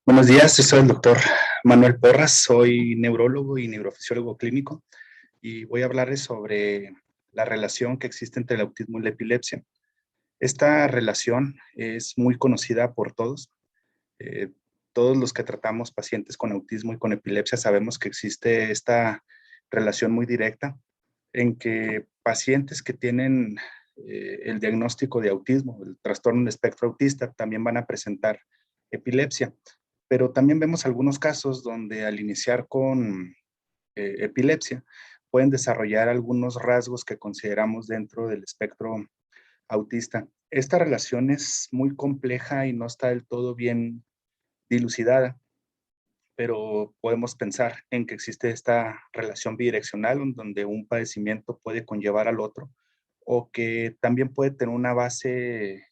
Buenos días, yo soy el doctor Manuel Porras, soy neurólogo y neurofisiólogo clínico y voy a hablarles sobre la relación que existe entre el autismo y la epilepsia. Esta relación es muy conocida por todos. eh, Todos los que tratamos pacientes con autismo y con epilepsia sabemos que existe esta relación muy directa en que pacientes que tienen el diagnóstico de autismo, el trastorno del espectro autista, también van a presentar epilepsia. Pero también vemos algunos casos donde al iniciar con epilepsia pueden desarrollar algunos rasgos que consideramos dentro del espectro autista. Esta relación es muy compleja y no está del todo bien dilucidada, pero podemos pensar en que existe esta relación bidireccional en donde un padecimiento puede conllevar al otro o que también puede tener una base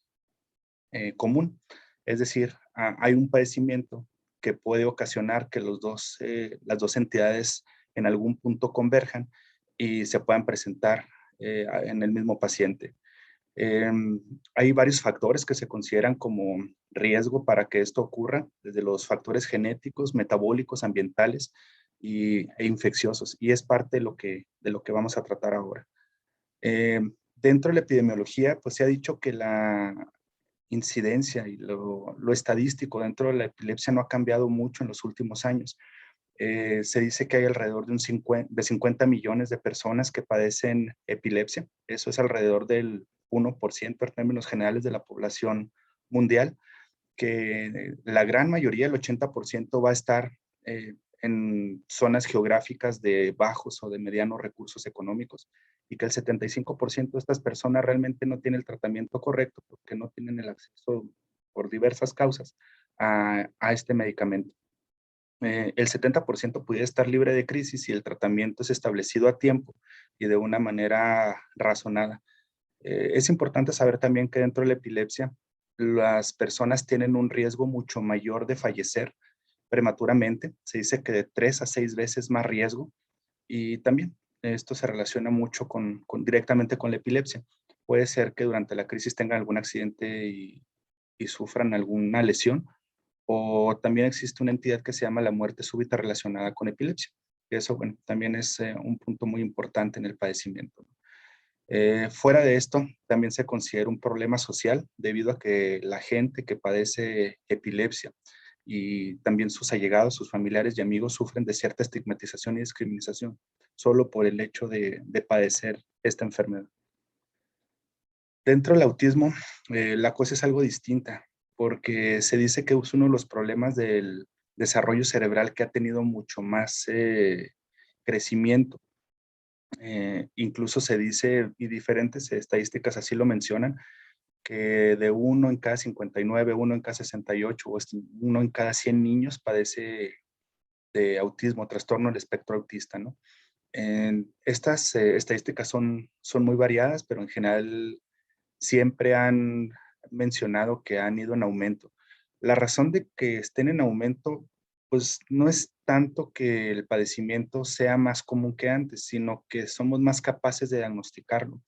común. Es decir, hay un padecimiento que puede ocasionar que las dos entidades en algún punto converjan y se puedan presentar en el mismo paciente. Hay varios factores que se consideran como riesgo para que esto ocurra, desde los factores genéticos, metabólicos, ambientales e infecciosos, y es parte de lo que vamos a tratar ahora. Dentro de la epidemiología, pues se ha dicho que la incidencia y lo estadístico dentro de la epilepsia no ha cambiado mucho en los últimos años. Se dice que hay alrededor de 50 millones de personas que padecen epilepsia. Eso es alrededor del 1% en términos generales de la población mundial, que la gran mayoría, el 80%, va a estar en zonas geográficas de bajos o de medianos recursos económicos y que el 75% de estas personas realmente no tienen el tratamiento correcto porque no tienen el acceso por diversas causas a este medicamento. El 70% pudiera estar libre de crisis si el tratamiento es establecido a tiempo y de una manera razonada. Es importante saber también que dentro de la epilepsia, las personas tienen un riesgo mucho mayor de fallecer prematuramente. Se dice que de 3 a 6 veces más riesgo. Y también esto se relaciona mucho directamente con la epilepsia. Puede ser que durante la crisis tengan algún accidente y sufran alguna lesión, o también existe una entidad que se llama la muerte súbita relacionada con epilepsia. Eso, bueno, también es un punto muy importante en el padecimiento. Fuera de esto, también se considera un problema social debido a que la gente que padece epilepsia y también sus allegados, sus familiares y amigos sufren de cierta estigmatización y discriminación solo por el hecho de padecer esta enfermedad. Dentro del autismo, la cosa es algo distinta porque se dice que es uno de los problemas del desarrollo cerebral que ha tenido mucho más crecimiento. Incluso se dice, y diferentes estadísticas así lo mencionan, que de uno en cada 59, uno en cada 68 o uno en cada 100 niños padece de autismo, trastorno del espectro autista, ¿no? Estas estadísticas son muy variadas, pero en general siempre han mencionado que han ido en aumento. La razón de que estén en aumento, pues no es tanto que el padecimiento sea más común que antes, sino que somos más capaces de diagnosticarlo.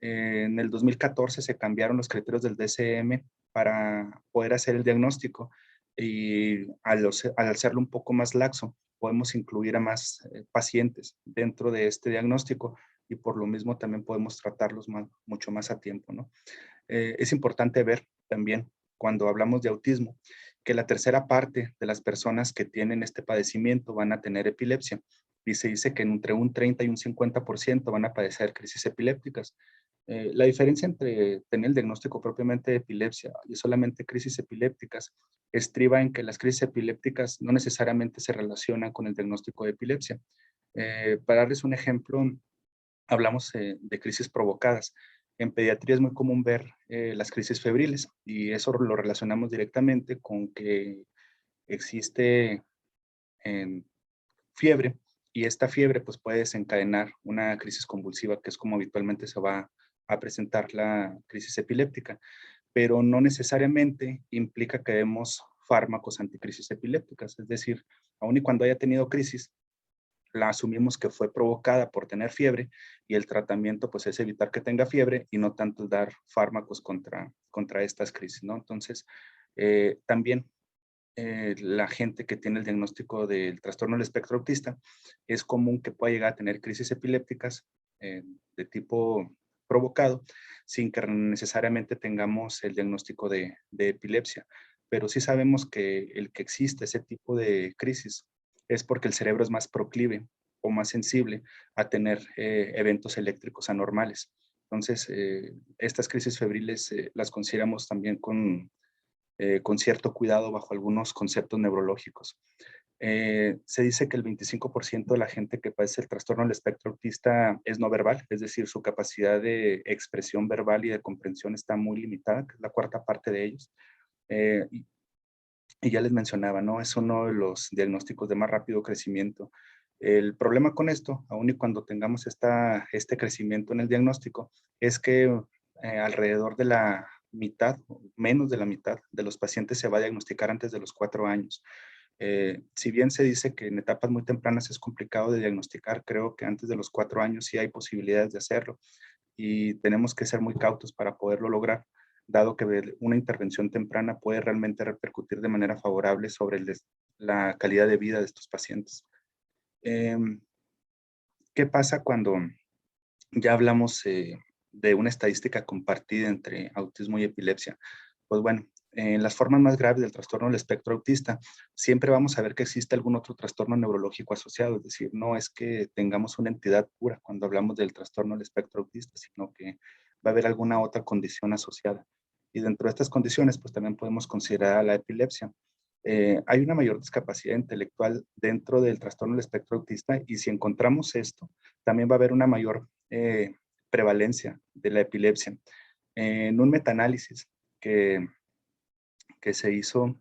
En el 2014 se cambiaron los criterios del DSM para poder hacer el diagnóstico y al hacerlo un poco más laxo, podemos incluir a más pacientes dentro de este diagnóstico y por lo mismo también podemos tratarlos mucho más a tiempo, ¿no? Es importante ver también cuando hablamos de autismo que la tercera parte de las personas que tienen este padecimiento van a tener epilepsia y se dice que entre un 30 y un 50% van a padecer crisis epilépticas. La diferencia entre tener el diagnóstico propiamente de epilepsia y solamente crisis epilépticas estriba en que las crisis epilépticas no necesariamente se relacionan con el diagnóstico de epilepsia. Para darles un ejemplo, hablamos de crisis provocadas. En pediatría es muy común ver las crisis febriles y eso lo relacionamos directamente con que existe fiebre y esta fiebre pues puede desencadenar una crisis convulsiva que es como habitualmente se va a presentar la crisis epiléptica, pero no necesariamente implica que demos fármacos anticrisis epilépticas, es decir, aun y cuando haya tenido crisis, la asumimos que fue provocada por tener fiebre y el tratamiento pues es evitar que tenga fiebre y no tanto dar fármacos contra estas crisis, ¿no? Entonces, también la gente que tiene el diagnóstico del trastorno del espectro autista, es común que pueda llegar a tener crisis epilépticas de tipo provocado, sin que necesariamente tengamos el diagnóstico de epilepsia. Pero sí sabemos que el que existe ese tipo de crisis es porque el cerebro es más proclive o más sensible a tener eventos eléctricos anormales. Entonces, estas crisis febriles las consideramos también con cierto cuidado bajo algunos conceptos neurológicos. Se dice que el 25% de la gente que padece el trastorno del espectro autista es no verbal, es decir, su capacidad de expresión verbal y de comprensión está muy limitada, que es la cuarta parte de ellos. Eh, y, y ya les mencionaba, ¿no? Es uno de los diagnósticos de más rápido crecimiento. El problema con esto, aun y cuando tengamos este crecimiento en el diagnóstico, es que alrededor de la mitad, menos de la mitad de los pacientes se va a diagnosticar antes de los 4 años. Si bien se dice que en etapas muy tempranas es complicado de diagnosticar, creo que antes de los 4 años sí hay posibilidades de hacerlo y tenemos que ser muy cautos para poderlo lograr, dado que una intervención temprana puede realmente repercutir de manera favorable sobre la calidad de vida de estos pacientes. ¿Qué pasa cuando ya hablamos de una estadística compartida entre autismo y epilepsia? Pues bueno, en las formas más graves del trastorno del espectro autista, siempre vamos a ver que existe algún otro trastorno neurológico asociado, es decir, no es que tengamos una entidad pura cuando hablamos del trastorno del espectro autista, sino que va a haber alguna otra condición asociada. Y dentro de estas condiciones, pues también podemos considerar a la epilepsia. Hay una mayor discapacidad intelectual dentro del trastorno del espectro autista y si encontramos esto, también va a haber una mayor prevalencia de la epilepsia. En un metaanálisis que, que se hizo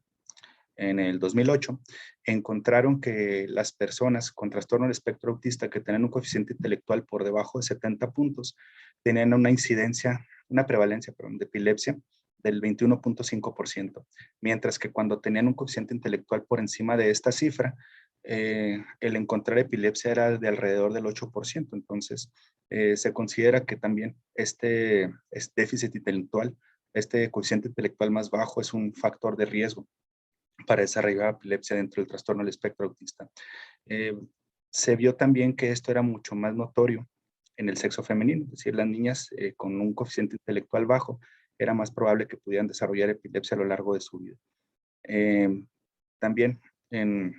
en el 2008, encontraron que las personas con trastorno del espectro autista que tenían un coeficiente intelectual por debajo de 70 puntos tenían una incidencia, una prevalencia, perdón, de epilepsia del 21.5%, mientras que cuando tenían un coeficiente intelectual por encima de esta cifra, el encontrar epilepsia era de alrededor del 8%. Entonces, se considera que también este déficit intelectual, este coeficiente intelectual más bajo es un factor de riesgo para desarrollar epilepsia dentro del trastorno del espectro autista. Eh, Se vio también que esto era mucho más notorio en el sexo femenino, es decir, las niñas con un coeficiente intelectual bajo era más probable que pudieran desarrollar epilepsia a lo largo de su vida. Eh, También en,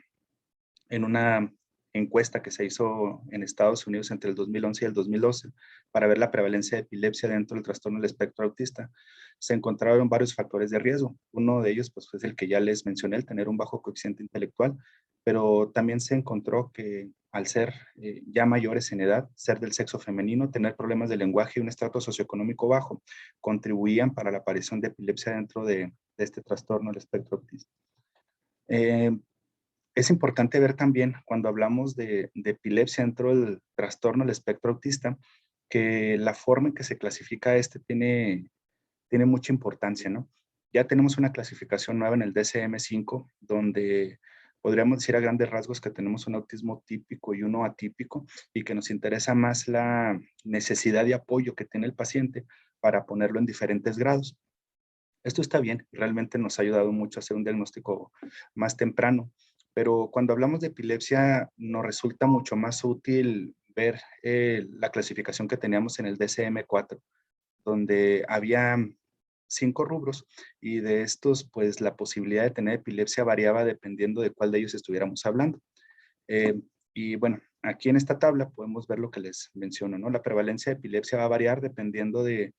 en una encuesta que se hizo en Estados Unidos entre el 2011 y el 2012 para ver la prevalencia de epilepsia dentro del trastorno del espectro autista, se encontraron varios factores de riesgo. Uno de ellos pues, es el que ya les mencioné, el tener un bajo coeficiente intelectual, pero también se encontró que al ser ya mayores en edad, ser del sexo femenino, tener problemas de lenguaje y un estrato socioeconómico bajo, contribuían para la aparición de epilepsia dentro de este trastorno del espectro autista. Eh, es importante ver también cuando hablamos de epilepsia dentro del trastorno del espectro autista, que la forma en que se clasifica tiene mucha importancia, ¿no? Ya tenemos una clasificación nueva en el DSM-5, donde podríamos decir a grandes rasgos que tenemos un autismo típico y uno atípico, y que nos interesa más la necesidad de apoyo que tiene el paciente para ponerlo en diferentes grados. Esto está bien, realmente nos ha ayudado mucho a hacer un diagnóstico más temprano, pero cuando hablamos de epilepsia nos resulta mucho más útil ver la clasificación que teníamos en el DSM-4, donde había 5 rubros y de estos, pues la posibilidad de tener epilepsia variaba dependiendo de cuál de ellos estuviéramos hablando. Eh, y bueno, aquí en esta tabla podemos ver lo que les menciono, ¿no? La prevalencia de epilepsia va a variar dependiendo de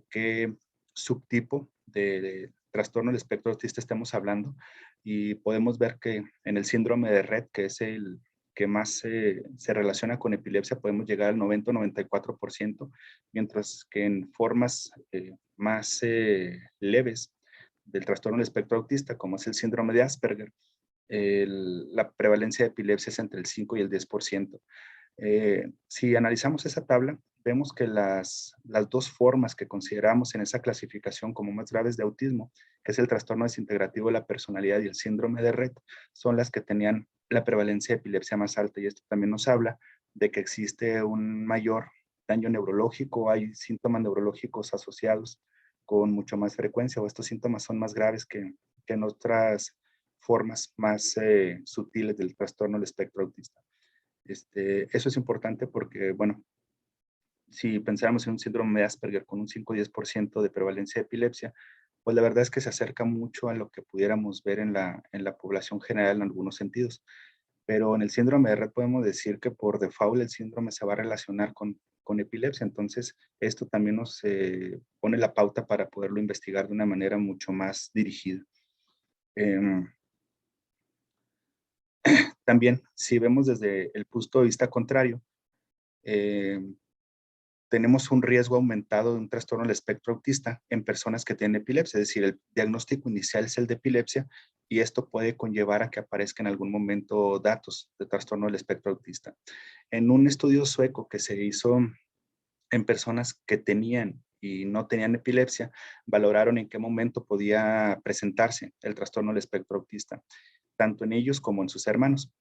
qué subtipo de trastorno del espectro autista estemos hablando. Y podemos ver que en el síndrome de Rett, que es el que más se relaciona con epilepsia, podemos llegar al 90 o 94%, mientras que en formas más leves del trastorno del espectro autista, como es el síndrome de Asperger, la prevalencia de epilepsia es entre el 5 y el 10%. Si analizamos esa tabla, vemos que las dos formas que consideramos en esa clasificación como más graves de autismo, que es el trastorno desintegrativo de la personalidad y el síndrome de Rett, son las que tenían la prevalencia de epilepsia más alta. Y esto también nos habla de que existe un mayor daño neurológico, hay síntomas neurológicos asociados con mucho más frecuencia, o estos síntomas son más graves que en otras formas más sutiles del trastorno del espectro autista. Eso es importante porque, bueno, si pensáramos en un síndrome de Asperger con un 5 o 10% de prevalencia de epilepsia, pues la verdad es que se acerca mucho a lo que pudiéramos ver en la población general en algunos sentidos. Pero en el síndrome de Rett podemos decir que por default el síndrome se va a relacionar con epilepsia. Entonces, esto también nos pone la pauta para poderlo investigar de una manera mucho más dirigida. Em, También, si vemos desde el punto de vista contrario, em, tenemos un riesgo aumentado de un trastorno del espectro autista en personas que tienen epilepsia, es decir, el diagnóstico inicial es el de epilepsia y esto puede conllevar a que aparezca en algún momento datos de trastorno del espectro autista. En un estudio sueco que se hizo en personas que tenían y no tenían epilepsia, valoraron en qué momento podía presentarse el trastorno del espectro autista, tanto en ellos como en sus hermanos.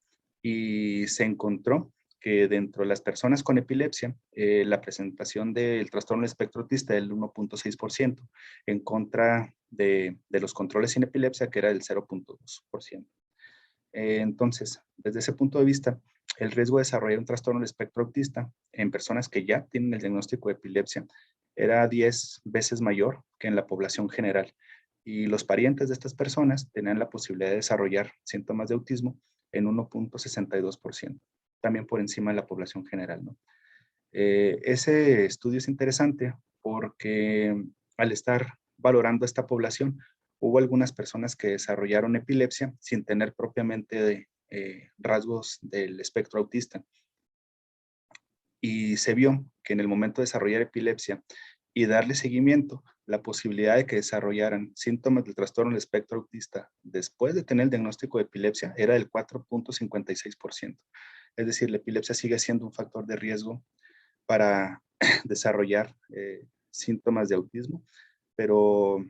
Y se encontró que dentro de las personas con epilepsia, la presentación del trastorno del espectro autista es del 1.6%, en contra de los controles sin epilepsia, que era del 0.2%. Entonces, desde ese punto de vista, el riesgo de desarrollar un trastorno del espectro autista en personas que ya tienen el diagnóstico de epilepsia era 10 veces mayor que en la población general. Y los parientes de estas personas tenían la posibilidad de desarrollar síntomas de autismo en 1.62%, también por encima de la población general, ¿no? Ese estudio es interesante porque al estar valorando esta población, hubo algunas personas que desarrollaron epilepsia sin tener propiamente rasgos del espectro autista. Y se vio que en el momento de desarrollar epilepsia y darle seguimiento, la posibilidad de que desarrollaran síntomas del trastorno del espectro autista después de tener el diagnóstico de epilepsia era del 4.56%. Es decir, la epilepsia sigue siendo un factor de riesgo para desarrollar síntomas de autismo, pero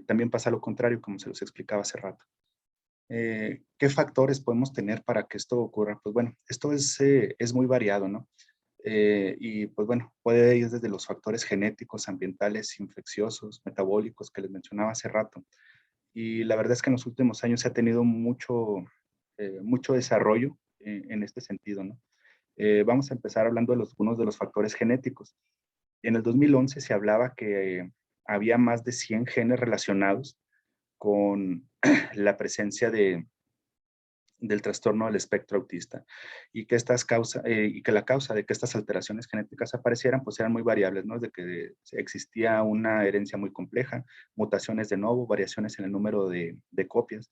también pasa lo contrario, como se los explicaba hace rato. ¿Qué factores podemos tener para que esto ocurra? Pues bueno, esto es muy variado, ¿no? Y pues bueno, puede ir desde los factores genéticos, ambientales, infecciosos, metabólicos que les mencionaba hace rato. Y la verdad es que en los últimos años se ha tenido mucho desarrollo en este sentido, ¿no? Vamos a empezar hablando de algunos de los factores genéticos. En el 2011 se hablaba que había más de 100 genes relacionados con la presencia del trastorno del espectro autista y que la causa de que estas alteraciones genéticas aparecieran pues eran muy variables, ¿no? De que existía una herencia muy compleja, mutaciones de novo, variaciones en el número de copias,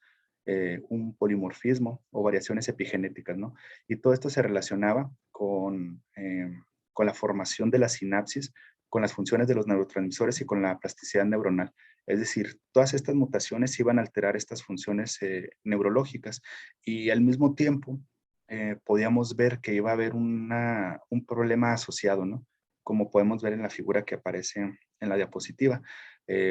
un polimorfismo o variaciones epigenéticas, ¿no? Y todo esto se relacionaba con la formación de la sinapsis, con las funciones de los neurotransmisores y con la plasticidad neuronal. Es decir, todas estas mutaciones iban a alterar estas funciones neurológicas y al mismo tiempo podíamos ver que iba a haber un problema asociado, ¿no? Como podemos ver en la figura que aparece en la diapositiva.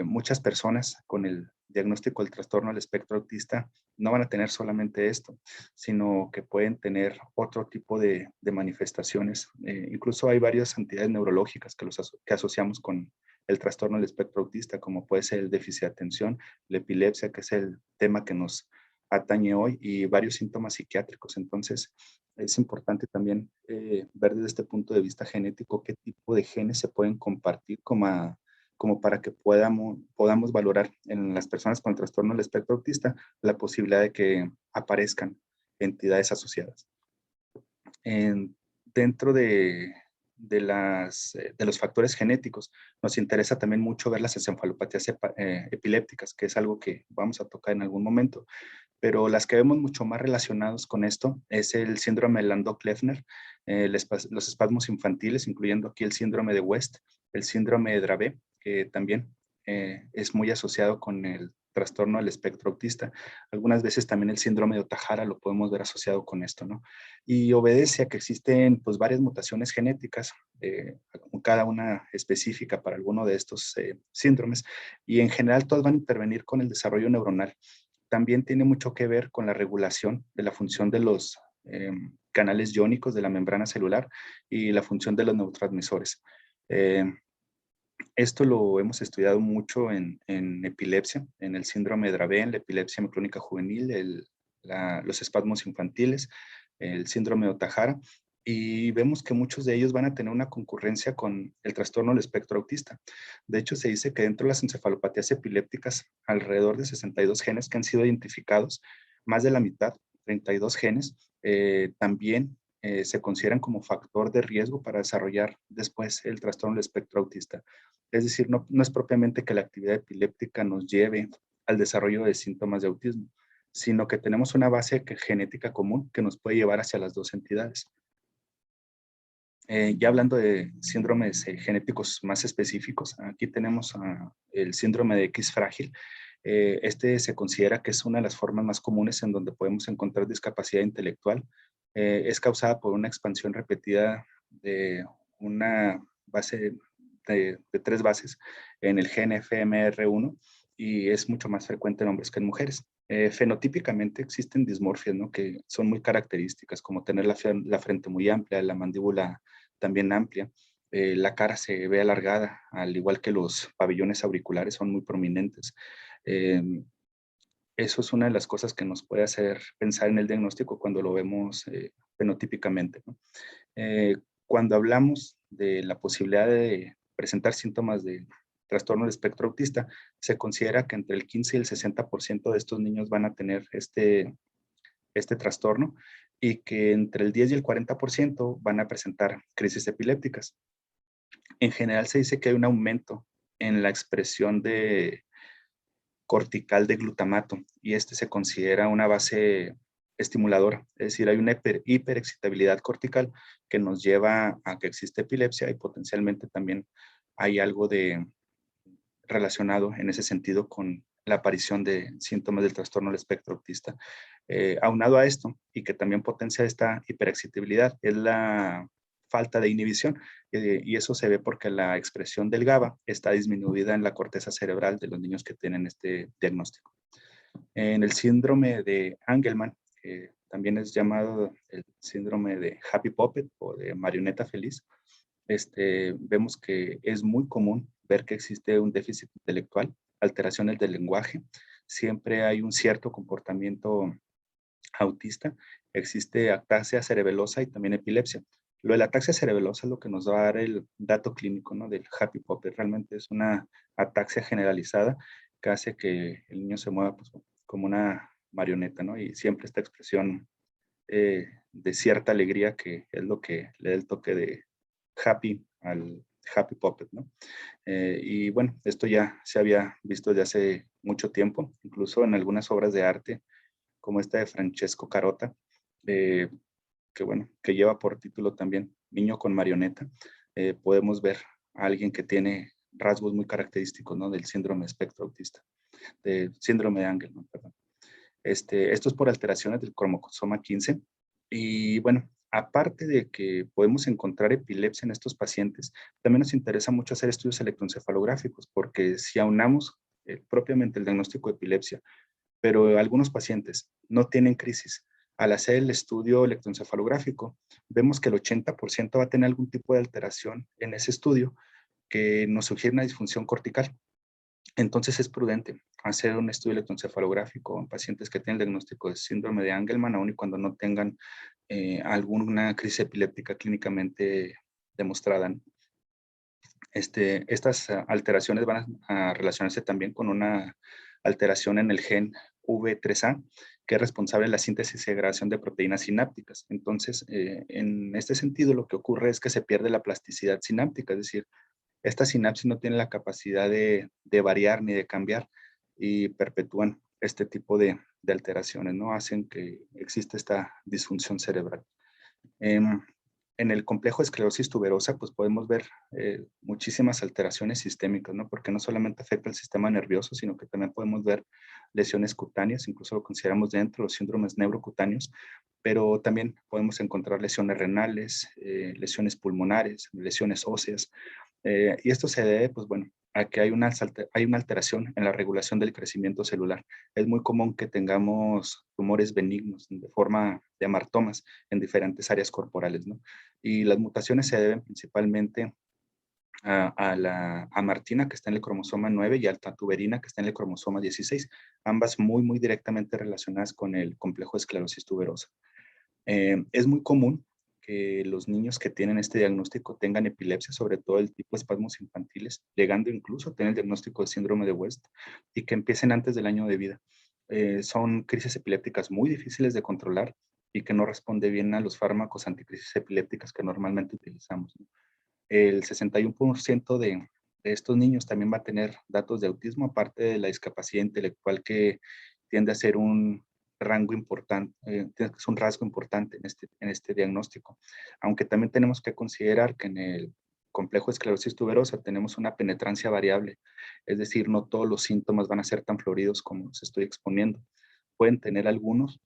Muchas personas con el diagnóstico del trastorno del espectro autista no van a tener solamente esto, sino que pueden tener otro tipo de manifestaciones. Incluso hay varias entidades neurológicas que asociamos con el trastorno del espectro autista, como puede ser el déficit de atención, la epilepsia, que es el tema que nos atañe hoy, y varios síntomas psiquiátricos. Entonces, es importante también ver desde este punto de vista genético qué tipo de genes se pueden compartir como para que podamos valorar en las personas con trastorno del espectro autista la posibilidad de que aparezcan entidades asociadas. Dentro de los factores genéticos, nos interesa también mucho ver las encefalopatías epilépticas, que es algo que vamos a tocar en algún momento, pero las que vemos mucho más relacionados con esto es el síndrome de Landau-Kleffner, los espasmos infantiles, incluyendo aquí el síndrome de West, el síndrome de Dravet, que también es muy asociado con el trastorno del espectro autista. Algunas veces también el síndrome de Ohtahara lo podemos ver asociado con esto, ¿no? Y obedece a que existen pues varias mutaciones genéticas, cada una específica para alguno de estos síndromes, y en general todas van a intervenir con el desarrollo neuronal. También tiene mucho que ver con la regulación de la función de los canales iónicos de la membrana celular y la función de los neurotransmisores. Esto lo hemos estudiado mucho en epilepsia, en el síndrome de Dravet, en la epilepsia miclónica juvenil, los espasmos infantiles, el síndrome de Ohtahara, y vemos que muchos de ellos van a tener una concurrencia con el trastorno del espectro autista. De hecho, se dice que dentro de las encefalopatías epilépticas, alrededor de 62 genes que han sido identificados, más de la mitad, 32 genes, también se consideran como factor de riesgo para desarrollar después el trastorno del espectro autista. Es decir, no es propiamente que la actividad epiléptica nos lleve al desarrollo de síntomas de autismo, sino que tenemos una base genética común que nos puede llevar hacia las dos entidades. Ya hablando de síndromes genéticos más específicos, aquí tenemos el síndrome de X frágil. Este se considera que es una de las formas más comunes en donde podemos encontrar discapacidad intelectual. Es causada por una expansión repetida de una base de 3 bases en el gen FMR1 y es mucho más frecuente en hombres que en mujeres. Fenotípicamente existen dismorfias, ¿no?, que son muy características, como tener la frente muy amplia, la mandíbula también amplia, la cara se ve alargada, al igual que los pabellones auriculares son muy prominentes. Eh, Eso es una de las cosas que nos puede hacer pensar en el diagnóstico cuando lo vemos fenotípicamente, ¿no? Cuando hablamos de la posibilidad de presentar síntomas de trastorno del espectro autista, se considera que entre el 15 y el 60% de estos niños van a tener este trastorno y que entre el 10 y el 40% van a presentar crisis epilépticas. En general se dice que hay un aumento en la expresión de cortical de glutamato y este se considera una base estimuladora, es decir, hay una hiperexcitabilidad cortical que nos lleva a que existe epilepsia y potencialmente también hay algo de relacionado en ese sentido con la aparición de síntomas del trastorno del espectro autista. Aunado a esto, y que también potencia esta hiperexcitabilidad, es la falta de inhibición, y eso se ve porque la expresión del GABA está disminuida en la corteza cerebral de los niños que tienen este diagnóstico. En el síndrome de Angelman, que también es llamado el síndrome de Happy Puppet o de marioneta feliz, vemos que es muy común ver que existe un déficit intelectual, alteraciones del lenguaje, siempre hay un cierto comportamiento autista, existe ataxia cerebelosa y también epilepsia. Lo de la ataxia cerebelosa es lo que nos va a dar el dato clínico, ¿no?, del Happy Puppet. Realmente es una ataxia generalizada que hace que el niño se mueva pues, como una marioneta, ¿no? Y siempre esta expresión de cierta alegría que es lo que le da el toque de happy al Happy Puppet, ¿no? Y bueno, esto ya se había visto desde hace mucho tiempo, incluso en algunas obras de arte, como esta de Francesco Carota, eh, que bueno, que lleva por título también Niño con marioneta. Podemos ver a alguien que tiene rasgos muy característicos, ¿no?, del síndrome espectro autista, del síndrome de Angelman, perdón. Esto es por alteraciones del cromosoma 15. Y bueno, aparte de que podemos encontrar epilepsia en estos pacientes, también nos interesa mucho hacer estudios electroencefalográficos, porque si aunamos propiamente el diagnóstico de epilepsia, pero algunos pacientes no tienen crisis, al hacer el estudio electroencefalográfico, vemos que el 80% va a tener algún tipo de alteración en ese estudio que nos sugiere una disfunción cortical. Entonces es prudente hacer un estudio electroencefalográfico en pacientes que tienen el diagnóstico de síndrome de Angelman, aun y cuando no tengan alguna crisis epiléptica clínicamente demostrada. Estas alteraciones van a relacionarse también con una alteración en el gen V3A, que es responsable de la síntesis y segregación de proteínas sinápticas. Entonces, en este sentido, lo que ocurre es que se pierde la plasticidad sináptica, es decir, esta sinapsis no tiene la capacidad de variar ni de cambiar y perpetúan este tipo de alteraciones, ¿no? Hacen que exista esta disfunción cerebral. Em, en el complejo de esclerosis tuberosa, pues podemos ver muchísimas alteraciones sistémicas, ¿no? Porque no solamente afecta el sistema nervioso, sino que también podemos ver lesiones cutáneas, incluso lo consideramos dentro de los síndromes neurocutáneos, pero también podemos encontrar lesiones renales, lesiones pulmonares, lesiones óseas, y esto se debe, pues bueno, a que hay una alteración en la regulación del crecimiento celular. Es muy común que tengamos tumores benignos de forma de amartomas en diferentes áreas corporales, ¿no? Y las mutaciones se deben principalmente a Martina, que está en el cromosoma 9, y a Tatuberina, que está en el cromosoma 16, ambas muy directamente relacionadas con el complejo de esclerosis tuberosa. Es muy común que los niños que tienen este diagnóstico tengan epilepsia, sobre todo el tipo de espasmos infantiles, llegando incluso a tener el diagnóstico de síndrome de West, y que empiecen antes del año de vida. Son crisis epilépticas muy difíciles de controlar y que no responde bien a los fármacos anticrisis epilépticas que normalmente utilizamos, ¿no? El 61% de estos niños también va a tener datos de autismo, aparte de la discapacidad intelectual, que tiende a ser un rango importante, es un rasgo importante en este diagnóstico. Aunque también tenemos que considerar que en el complejo de esclerosis tuberosa tenemos una penetrancia variable, es decir, no todos los síntomas van a ser tan floridos como los estoy exponiendo. Pueden tener algunos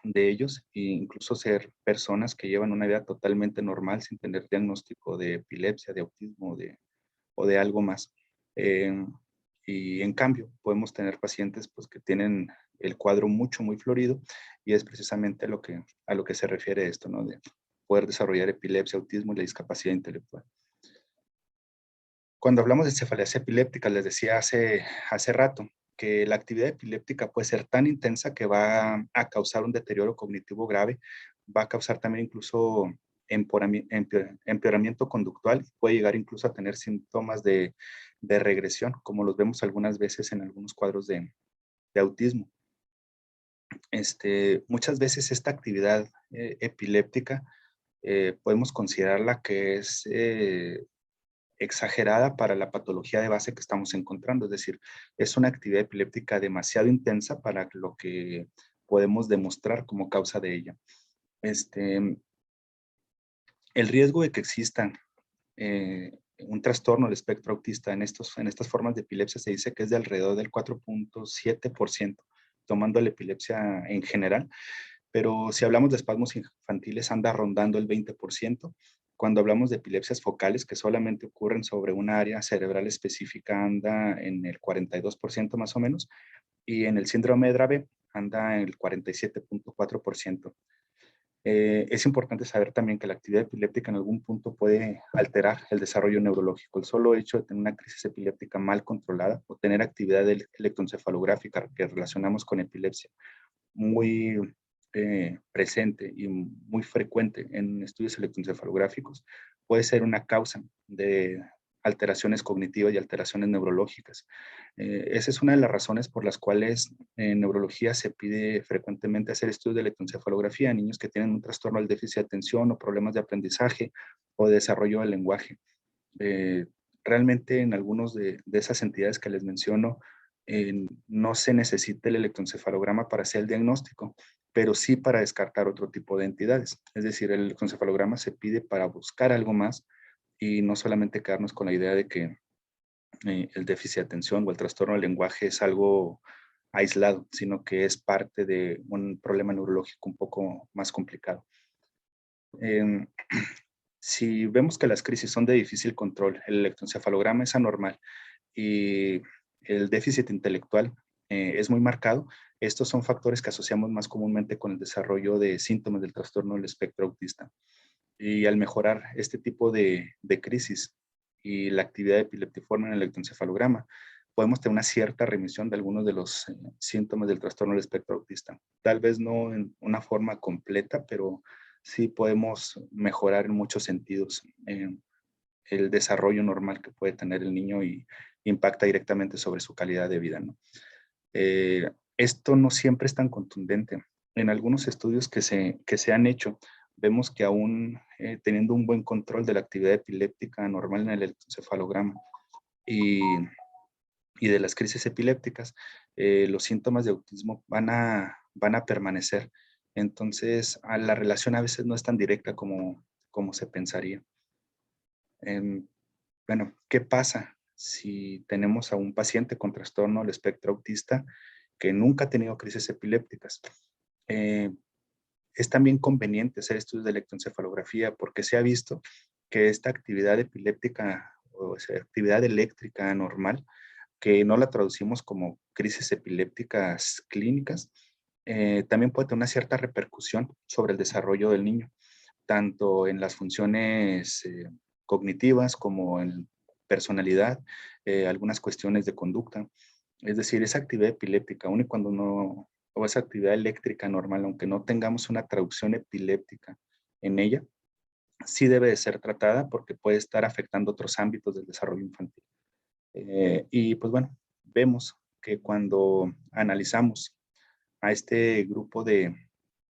de ellos e incluso ser personas que llevan una vida totalmente normal sin tener diagnóstico de epilepsia, de autismo o de algo más. Eh, y en cambio, podemos tener pacientes pues, que tienen el cuadro muy florido, y es precisamente a lo que se refiere esto, ¿no? De poder desarrollar epilepsia, autismo y la discapacidad intelectual. Cuando hablamos de cefalea epiléptica, les decía hace rato que la actividad epiléptica puede ser tan intensa que va a causar un deterioro cognitivo grave, va a causar también incluso empeoramiento conductual, puede llegar incluso a tener síntomas de regresión, como los vemos algunas veces en algunos cuadros de autismo. Muchas veces esta actividad epiléptica podemos considerarla que es exagerada para la patología de base que estamos encontrando. Es decir, es una actividad epiléptica demasiado intensa para lo que podemos demostrar como causa de ella. El riesgo de que exista un trastorno del espectro autista en estas formas de epilepsia se dice que es de alrededor del 4.7%, tomando la epilepsia en general. Pero si hablamos de espasmos infantiles, anda rondando el 20%. Cuando hablamos de epilepsias focales, que solamente ocurren sobre una área cerebral específica, anda en el 42% más o menos, y en el síndrome de Dravet anda en el 47.4%. Es importante saber también que la actividad epiléptica en algún punto puede alterar el desarrollo neurológico. El solo hecho de tener una crisis epiléptica mal controlada o tener actividad electroencefalográfica que relacionamos con epilepsia muy presente y muy frecuente en estudios electroencefalográficos, puede ser una causa de alteraciones cognitivas y alteraciones neurológicas. Esa es una de las razones por las cuales en neurología se pide frecuentemente hacer estudios de electroencefalografía en niños que tienen un trastorno del déficit de atención o problemas de aprendizaje o de desarrollo del lenguaje. Eh, Realmente en algunos de esas entidades que les menciono, no se necesita el electroencefalograma para hacer el diagnóstico, pero sí para descartar otro tipo de entidades. Es decir, el electroencefalograma se pide para buscar algo más y no solamente quedarnos con la idea de que el déficit de atención o el trastorno del lenguaje es algo aislado, sino que es parte de un problema neurológico un poco más complicado. Em, si vemos que las crisis son de difícil control, el electroencefalograma es anormal y el déficit intelectual es muy marcado, estos son factores que asociamos más comúnmente con el desarrollo de síntomas del trastorno del espectro autista. Y al mejorar este tipo de crisis y la actividad epileptiforme en el electroencefalograma, podemos tener una cierta remisión de algunos de los síntomas del trastorno del espectro autista. Tal vez no en una forma completa, pero sí podemos mejorar en muchos sentidos el desarrollo normal que puede tener el niño y impacta directamente sobre su calidad de vida, ¿no? Esto no siempre es tan contundente. En algunos estudios que se han hecho, vemos que aún teniendo un buen control de la actividad epiléptica normal en el electroencefalograma y, y de las crisis epilépticas, los síntomas de autismo van a permanecer. Entonces, la relación a veces no es tan directa como se pensaría. Em, bueno, ¿qué pasa si tenemos a un paciente con trastorno del espectro autista que nunca ha tenido crisis epilépticas? Eh, es también conveniente hacer estudios de electroencefalografía porque se ha visto que esta actividad epiléptica o sea, actividad eléctrica normal, que no la traducimos como crisis epilépticas clínicas, también puede tener una cierta repercusión sobre el desarrollo del niño, tanto en las funciones cognitivas como en personalidad, algunas cuestiones de conducta. Es decir, esa actividad epiléptica, aun y cuando no, o esa actividad eléctrica normal, aunque no tengamos una traducción epiléptica en ella, sí debe de ser tratada porque puede estar afectando otros ámbitos del desarrollo infantil. Y pues bueno, vemos que cuando analizamos a este grupo de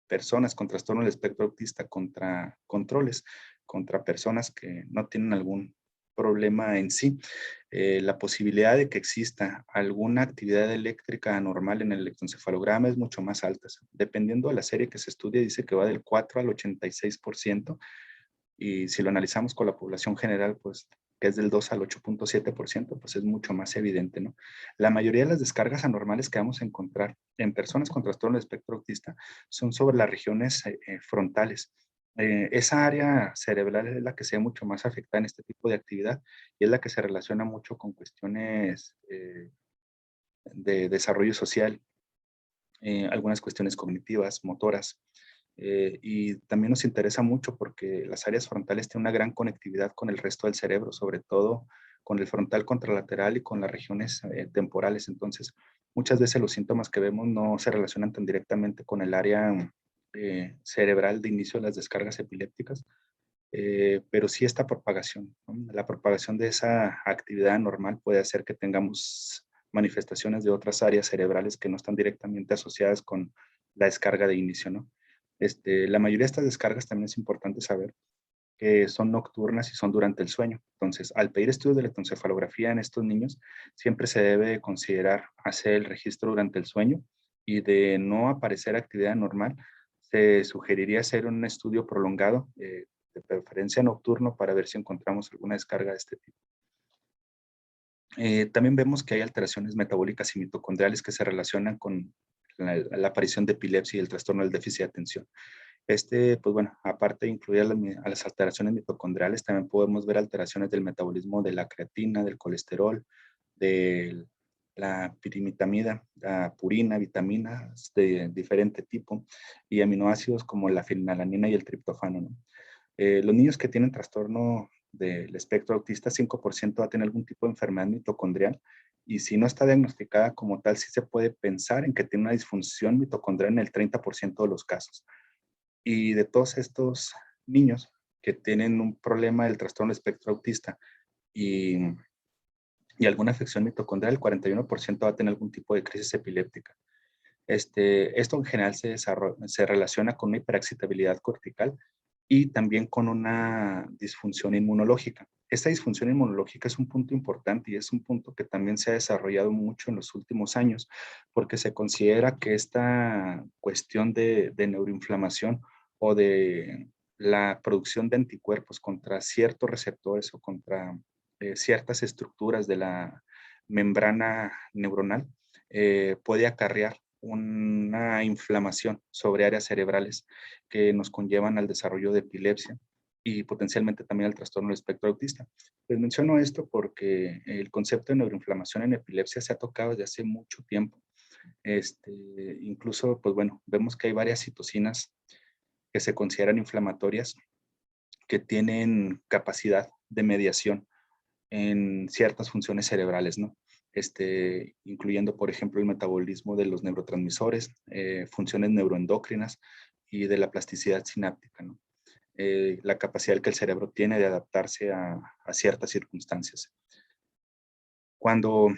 personas con trastorno del espectro autista contra controles, contra personas que no tienen algún problema en sí, la posibilidad de que exista alguna actividad eléctrica anormal en el electroencefalograma es mucho más alta. Dependiendo de la serie que se estudia, dice que va del 4 al 86%, y si lo analizamos con la población general, pues que es del 2 al 8.7%, pues es mucho más evidente, ¿no? La mayoría de las descargas anormales que vamos a encontrar en personas con trastorno de espectro autista son sobre las regiones frontales. Esa área cerebral es la que se ve mucho más afectada en este tipo de actividad y es la que se relaciona mucho con cuestiones de desarrollo social, algunas cuestiones cognitivas, motoras. Y también nos interesa mucho porque las áreas frontales tienen una gran conectividad con el resto del cerebro, sobre todo con el frontal contralateral y con las regiones temporales. Entonces, muchas veces los síntomas que vemos no se relacionan tan directamente con el área cerebral de inicio de las descargas epilépticas, pero sí esta propagación, ¿no? La propagación de esa actividad normal puede hacer que tengamos manifestaciones de otras áreas cerebrales que no están directamente asociadas con la descarga de inicio, ¿no? La mayoría de estas descargas también es importante saber que son nocturnas y son durante el sueño. Entonces, al pedir estudios de electroencefalografía en estos niños, siempre se debe considerar hacer el registro durante el sueño y de no aparecer actividad normal, se sugeriría hacer un estudio prolongado, de preferencia nocturno, para ver si encontramos alguna descarga de este tipo. También vemos que hay alteraciones metabólicas y mitocondriales que se relacionan con la aparición de epilepsia y el trastorno del déficit de atención. Pues bueno, aparte de incluir a las alteraciones mitocondriales, también podemos ver alteraciones del metabolismo de la creatina, del colesterol, de la pirimitamida, la purina, vitaminas de diferente tipo y aminoácidos como la fenilalanina y el triptófano, ¿no? Los niños que tienen trastorno del espectro autista, 5% va a tener algún tipo de enfermedad mitocondrial, y si no está diagnosticada como tal, sí se puede pensar en que tiene una disfunción mitocondrial en el 30% de los casos. Y de todos estos niños que tienen un problema del trastorno espectro autista y, y alguna afección mitocondrial, el 41% va a tener algún tipo de crisis epiléptica. Esto en general se relaciona con una hiperexcitabilidad cortical y también con una disfunción inmunológica. Esta disfunción inmunológica es un punto importante y es un punto que también se ha desarrollado mucho en los últimos años, porque se considera que esta cuestión de neuroinflamación o de la producción de anticuerpos contra ciertos receptores o contra ciertas estructuras de la membrana neuronal puede acarrear una inflamación sobre áreas cerebrales que nos conllevan al desarrollo de epilepsia y potencialmente también al trastorno del espectro autista. Les menciono esto porque el concepto de neuroinflamación en epilepsia se ha tocado desde hace mucho tiempo. Este, Incluso, pues bueno, vemos que hay varias citocinas que se consideran inflamatorias que tienen capacidad de mediación en ciertas funciones cerebrales, ¿no? Incluyendo, por ejemplo, el metabolismo de los neurotransmisores, funciones neuroendocrinas y de la plasticidad sináptica, ¿no? La capacidad que el cerebro tiene de adaptarse a ciertas circunstancias. Cuando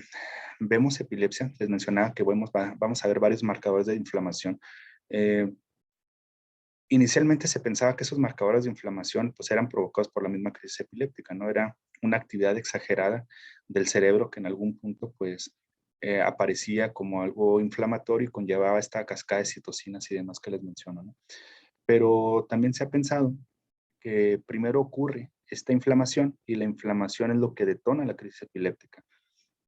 vemos epilepsia, les mencionaba que vamos a ver varios marcadores de inflamación. Eh, Inicialmente se pensaba que esos marcadores de inflamación pues eran provocados por la misma crisis epiléptica, ¿no? Era una actividad exagerada del cerebro que en algún punto pues aparecía como algo inflamatorio y conllevaba esta cascada de citocinas y demás que les menciono, ¿no? Pero también se ha pensado que primero ocurre esta inflamación y la inflamación es lo que detona la crisis epiléptica.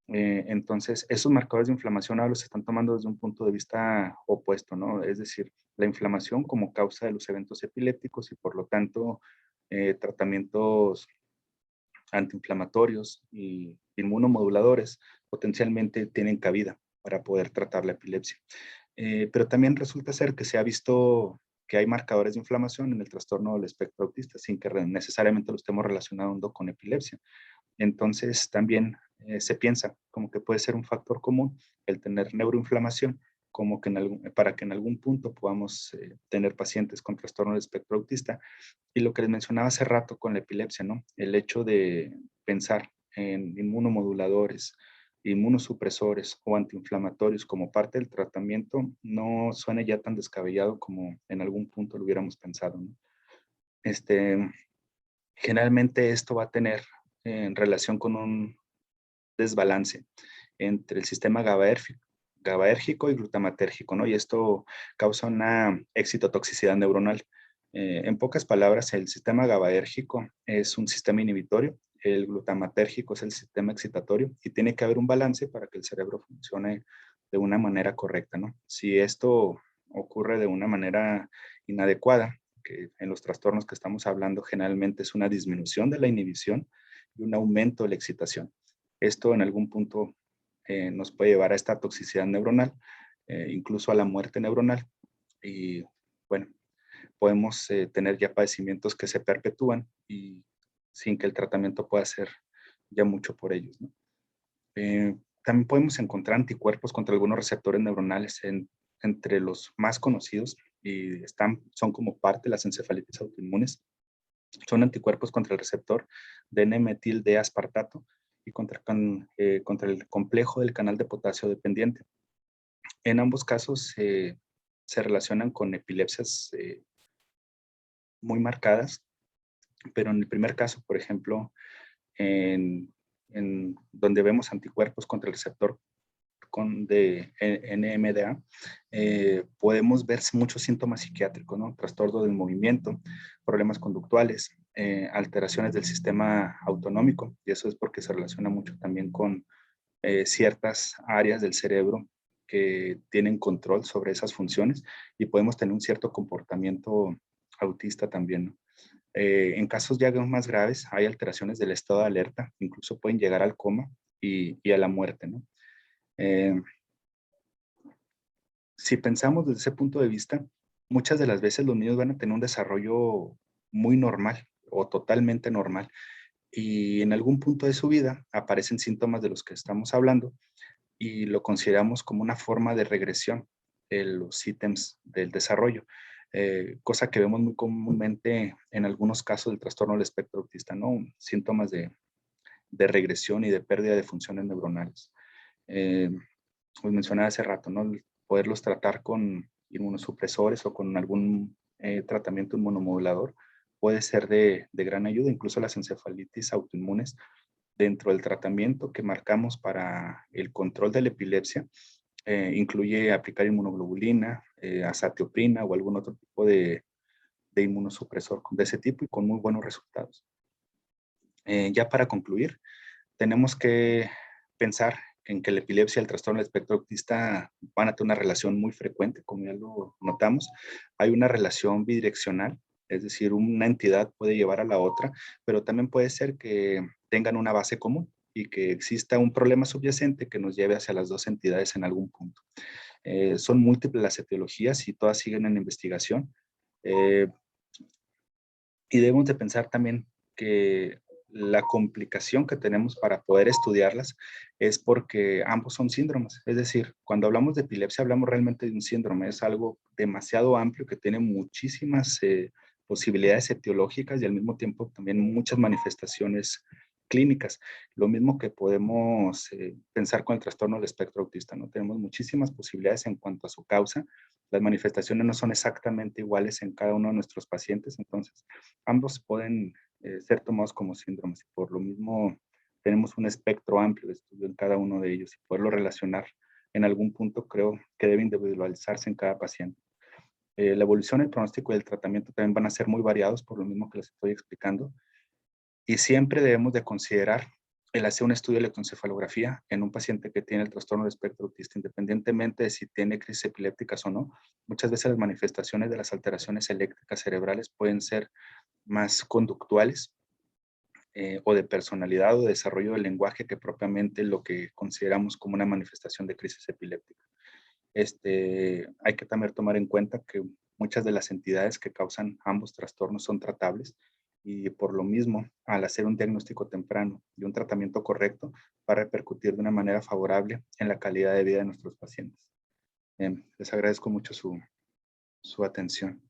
Entonces, esos marcadores de inflamación ahora los están tomando desde un punto de vista opuesto, ¿no? Es decir, la inflamación como causa de los eventos epilépticos y por lo tanto tratamientos antiinflamatorios y inmunomoduladores potencialmente tienen cabida para poder tratar la epilepsia. Pero también resulta ser que se ha visto que hay marcadores de inflamación en el trastorno del espectro autista, sin que necesariamente lo estemos relacionando con epilepsia. Entonces, también se piensa como que puede ser un factor común el tener neuroinflamación, como que para que en algún punto podamos tener pacientes con trastorno del espectro autista. Y lo que les mencionaba hace rato con la epilepsia, ¿no? El hecho de pensar en inmunomoduladores, inmunosupresores o antiinflamatorios como parte del tratamiento no suena ya tan descabellado como en algún punto lo hubiéramos pensado, ¿no? Generalmente esto va a tener en relación con un desbalance entre el sistema GABAérgico y glutamatérgico, ¿no? Y esto causa una excitotoxicidad neuronal. En pocas palabras, el sistema GABAérgico es un sistema inhibitorio, el glutamatérgico es el sistema excitatorio y tiene que haber un balance para que el cerebro funcione de una manera correcta, ¿no? Si esto ocurre de una manera inadecuada, que en los trastornos que estamos hablando generalmente es una disminución de la inhibición y un aumento de la excitación. Esto en algún punto nos puede llevar a esta toxicidad neuronal, incluso a la muerte neuronal. Y bueno, podemos tener ya padecimientos que se perpetúan y sin que el tratamiento pueda hacer ya mucho por ellos, ¿no? También podemos encontrar anticuerpos contra algunos receptores neuronales entre los más conocidos y son como parte de las encefalitis autoinmunes. Son anticuerpos contra el receptor de N-metil D-aspartato y contra el complejo del canal de potasio dependiente. En ambos casos se relacionan con epilepsias muy marcadas, pero en el primer caso, por ejemplo, en donde vemos anticuerpos contra el receptor de NMDA, podemos ver muchos síntomas psiquiátricos, ¿no? Trastorno del movimiento, problemas conductuales, alteraciones del sistema autonómico, y eso es porque se relaciona mucho también con ciertas áreas del cerebro que tienen control sobre esas funciones y podemos tener un cierto comportamiento autista también, ¿no? En casos ya más graves hay alteraciones del estado de alerta, incluso pueden llegar al coma y a la muerte, ¿no? Eh, si pensamos desde ese punto de vista, muchas de las veces los niños van a tener un desarrollo muy normal o totalmente normal y en algún punto de su vida aparecen síntomas de los que estamos hablando y lo consideramos como una forma de regresión de los ítems del desarrollo, cosa que vemos muy comúnmente en algunos casos del trastorno del espectro autista, ¿no? Síntomas de regresión y de pérdida de funciones neuronales. Pues mencionaba hace rato, ¿no? Poderlos tratar con inmunosupresores o con algún tratamiento inmunomodulador puede ser de gran ayuda, incluso las encefalitis autoinmunes dentro del tratamiento que marcamos para el control de la epilepsia, incluye aplicar inmunoglobulina, azatioprina o algún otro tipo de inmunosupresor de ese tipo y con muy buenos resultados. Ya para concluir, tenemos que pensar en que la epilepsia y el trastorno del espectro autista van a tener una relación muy frecuente, como ya lo notamos. Hay una relación bidireccional, es decir, una entidad puede llevar a la otra, pero también puede ser que tengan una base común y que exista un problema subyacente que nos lleve hacia las dos entidades en algún punto. Son múltiples las etiologías y todas siguen en investigación. Eh, y debemos de pensar también que la complicación que tenemos para poder estudiarlas es porque ambos son síndromes. Es decir, cuando hablamos de epilepsia hablamos realmente de un síndrome. Es algo demasiado amplio que tiene muchísimas posibilidades etiológicas y al mismo tiempo también muchas manifestaciones clínicas. Lo mismo que podemos pensar con el trastorno del espectro autista, ¿no? Tenemos muchísimas posibilidades en cuanto a su causa. Las manifestaciones no son exactamente iguales en cada uno de nuestros pacientes, entonces ambos pueden ser tomados como síndromes. Por lo mismo, tenemos un espectro amplio de estudio en cada uno de ellos y poderlo relacionar en algún punto creo que debe individualizarse en cada paciente. La evolución, el pronóstico y el tratamiento también van a ser muy variados por lo mismo que les estoy explicando. Y siempre debemos de considerar el hacer un estudio de electroencefalografía en un paciente que tiene el trastorno de espectro autista, independientemente de si tiene crisis epilépticas o no. Muchas veces las manifestaciones de las alteraciones eléctricas cerebrales pueden ser más conductuales o de personalidad o de desarrollo del lenguaje que propiamente lo que consideramos como una manifestación de crisis epiléptica. Hay que también tomar en cuenta que muchas de las entidades que causan ambos trastornos son tratables y por lo mismo, al hacer un diagnóstico temprano y un tratamiento correcto, va a repercutir de una manera favorable en la calidad de vida de nuestros pacientes. Les agradezco mucho su atención.